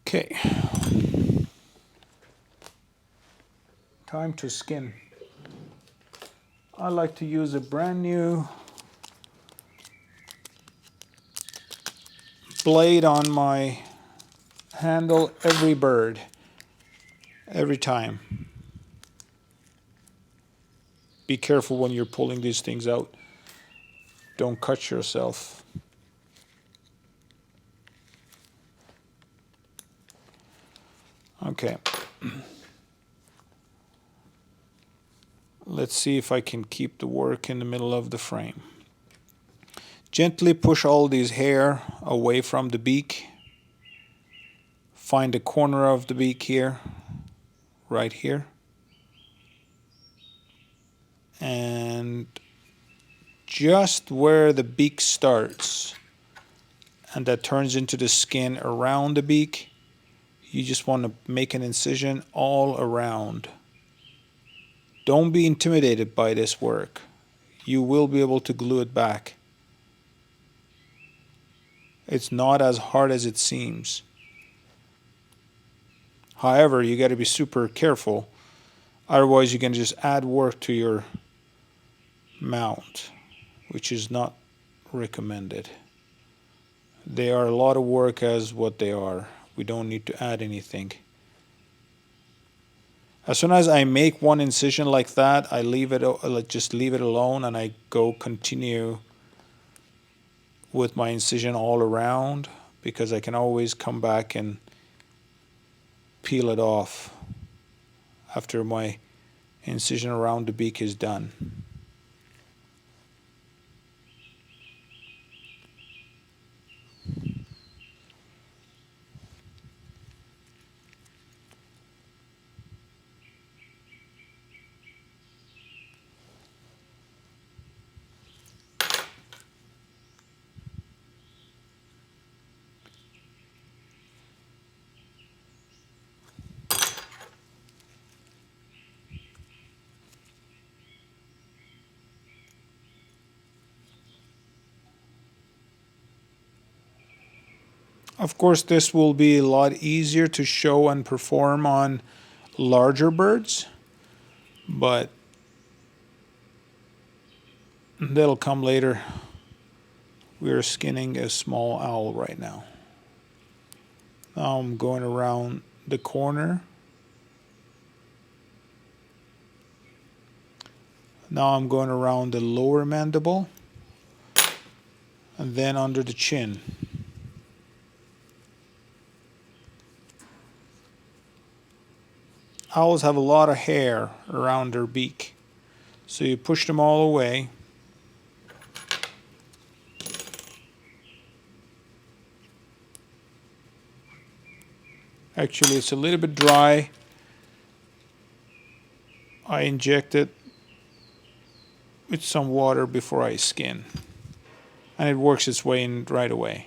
Okay. Time to skin. I like to use a brand new blade on my handle every bird, every time. Be careful when you're pulling these things out. Don't cut yourself. Okay. Let's see if I can keep the work in the middle of the frame. Gently push all these hair away from the beak. Find the corner of the beak here, right here. And just where the beak starts and that turns into the skin around the beak, you just want to make an incision all around. Don't be intimidated by this work. You will be able to glue it back. It's not as hard as it seems. However, you got to be super careful. Otherwise, you're going to just add work to your mount, which is not recommended. They are a lot of work as what they are. We don't need to add anything. As soon as I make one incision like that, I just leave it alone, and I go continue with my incision all around, because I can always come back and peel it off after my incision around the beak is done. Of course, this will be a lot easier to show and perform on larger birds, but that'll come later. We're skinning a small owl right now. Now I'm going around the corner. Now I'm going around the lower mandible and then under the chin. Owls have a lot of hair around their beak, so you push them all away. Actually, it's a little bit dry. I inject it with some water before I skin, and it works its way in right away.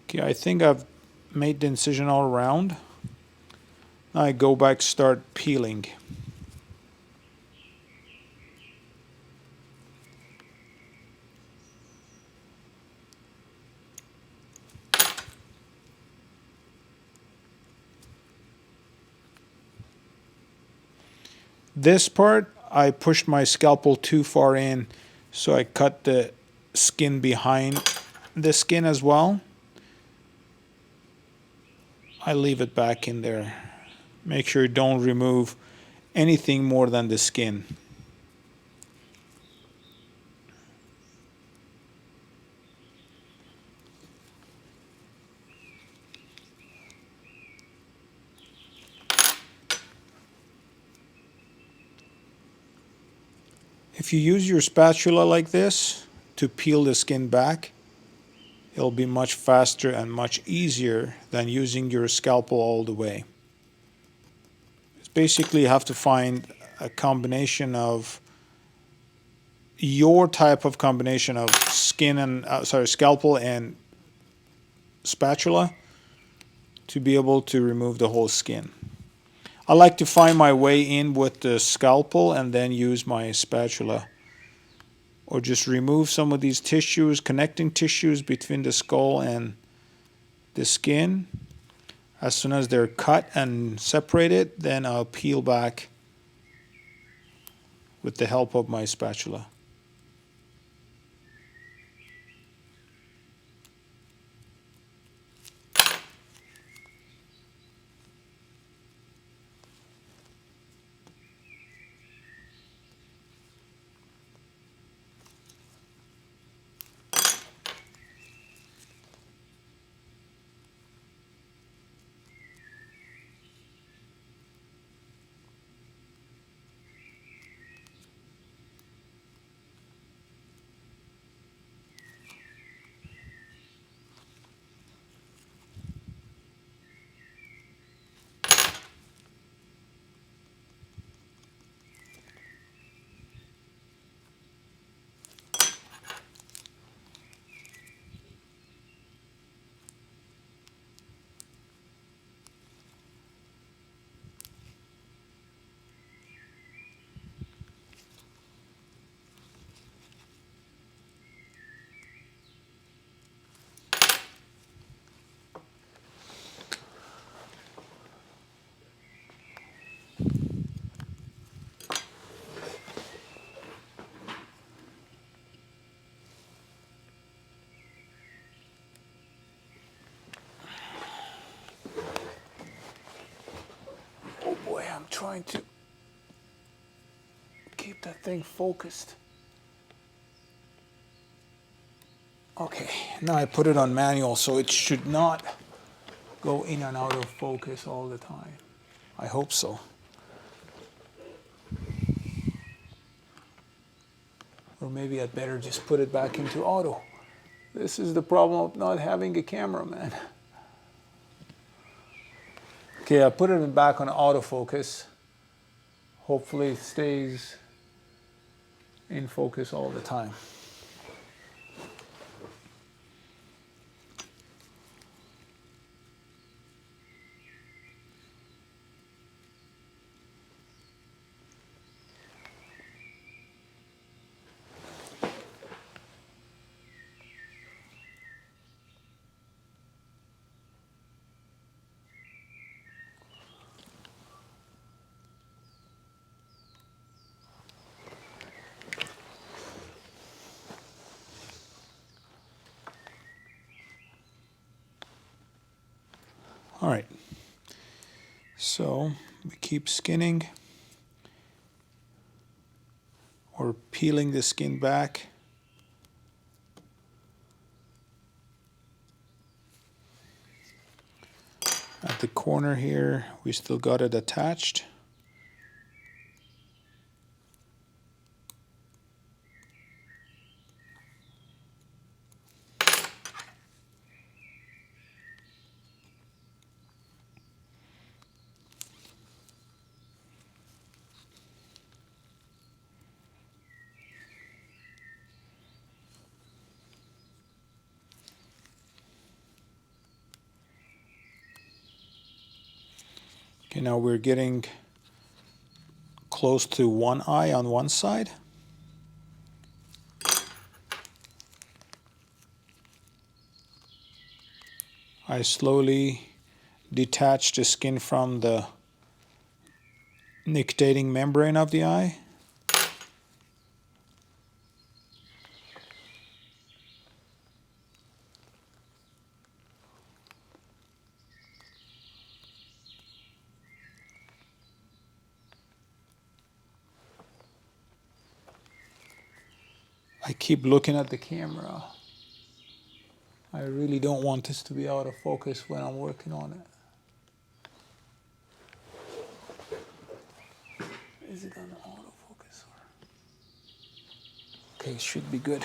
Okay, I think I've made the incision all around. Now I go back, start peeling. This part, I pushed my scalpel too far in, so I cut the skin behind the skin as well. I leave it back in there. Make sure you don't remove anything more than the skin. If you use your spatula like this to peel the skin back, it'll be much faster and much easier than using your scalpel all the way. It's basically you have to find a combination of your type of combination of skin and scalpel and spatula to be able to remove the whole skin. I like to find my way in with the scalpel and then use my spatula, or just remove some of these tissues, connecting tissues between the skull and the skin. As soon as they're cut and separated, then I'll peel back with the help of my spatula. Oh boy, I'm trying to keep that thing focused. Okay, now I put it on manual, so it should not go in and out of focus all the time. I hope so. Or maybe I'd better just put it back into auto. This is the problem of not having a cameraman. Okay, I put it back on autofocus. Hopefully it stays in focus all the time. All right, so we keep skinning or peeling the skin back. At the corner here, we still got it attached. Okay, now we're getting close to one eye on one side. I slowly detach the skin from the nictitating membrane of the eye. I keep looking at the camera. I really don't want this to be out of focus when I'm working on it. Is it on autofocus? Okay, it should be good.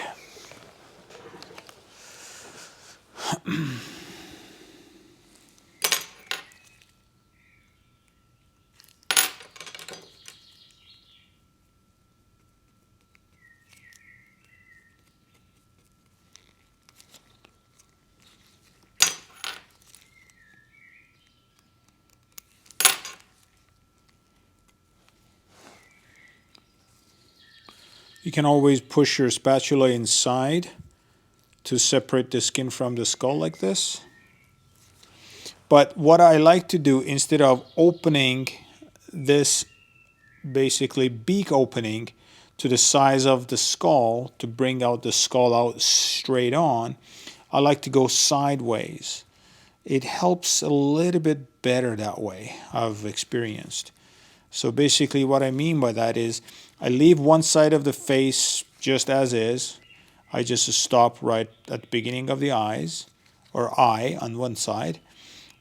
You can always push your spatula inside to separate the skin from the skull like this. But what I like to do, instead of opening this basically beak opening to the size of the skull to bring out the skull out straight on, I like to go sideways. It helps a little bit better that way, I've experienced. So basically what I mean by that is I leave one side of the face just as is. I just stop right at the beginning of the eyes, or eye on one side,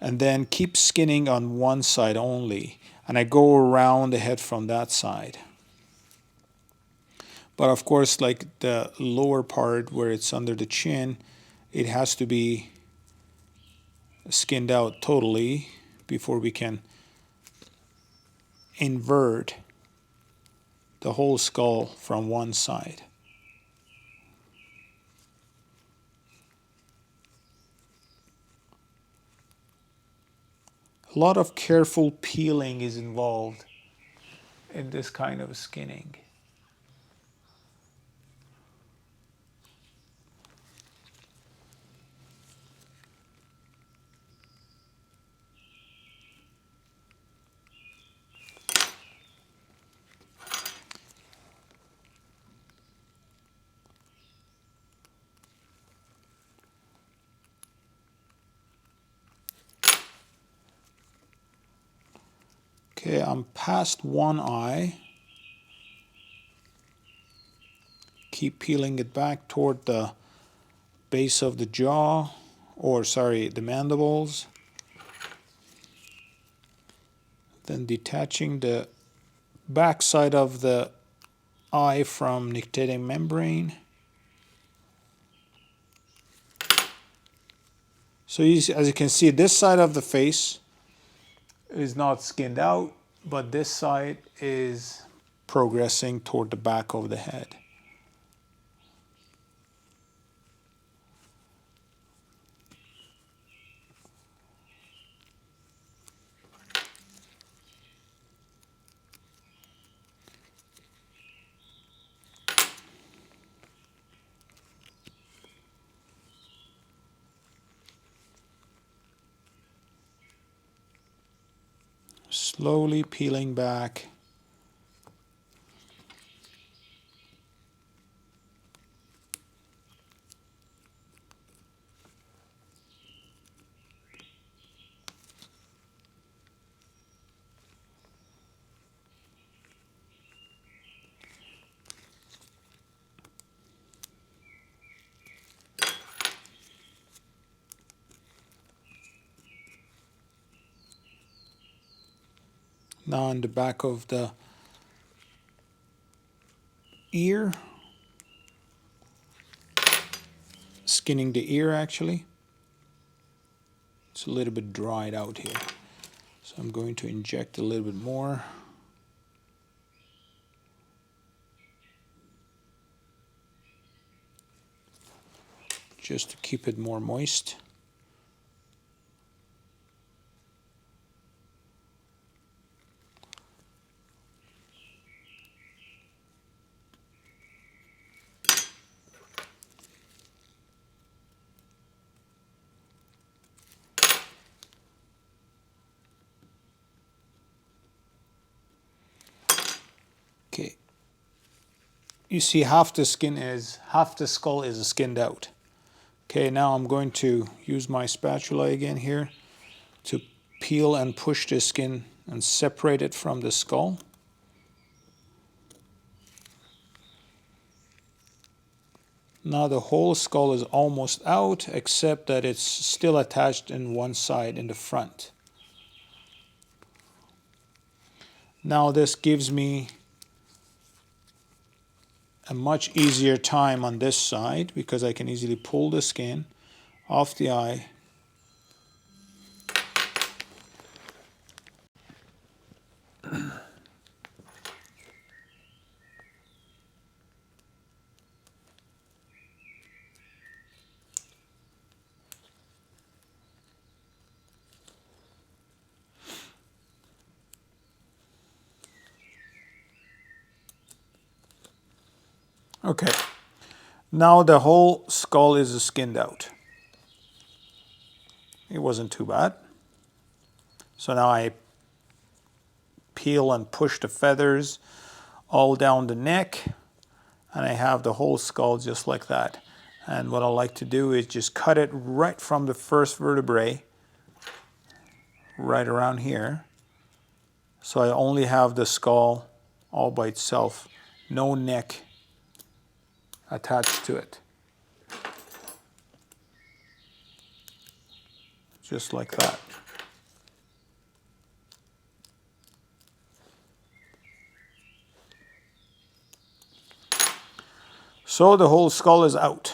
and then keep skinning on one side only. And I go around the head from that side. But of course, like the lower part where it's under the chin, it has to be skinned out totally before we can invert the whole skull from one side. A lot of careful peeling is involved in this kind of skinning. Okay, I'm past one eye. Keep peeling it back toward the base of the jaw, or sorry, the mandibles. Then detaching the back side of the eye from nictitating membrane. So as you can see, this side of the face is not skinned out, but this side is progressing toward the back of the head. Slowly peeling back. Now on the back of the ear, skinning the ear actually. It's a little bit dried out here, so I'm going to inject a little bit more. Just to keep it more moist. Okay. You see half the skull is skinned out. Okay, now I'm going to use my spatula again here to peel and push the skin and separate it from the skull. Now the whole skull is almost out, except that it's still attached in one side in the front. Now this gives me a much easier time on this side because I can easily pull the skin off the eye. Okay, now the whole skull is skinned out. It wasn't too bad. So now I peel and push the feathers all down the neck, and I have the whole skull just like that. And what I like to do is just cut it right from the first vertebrae, right around here. So I only have the skull all by itself, no neck attached to it. Just like that. So the whole skull is out.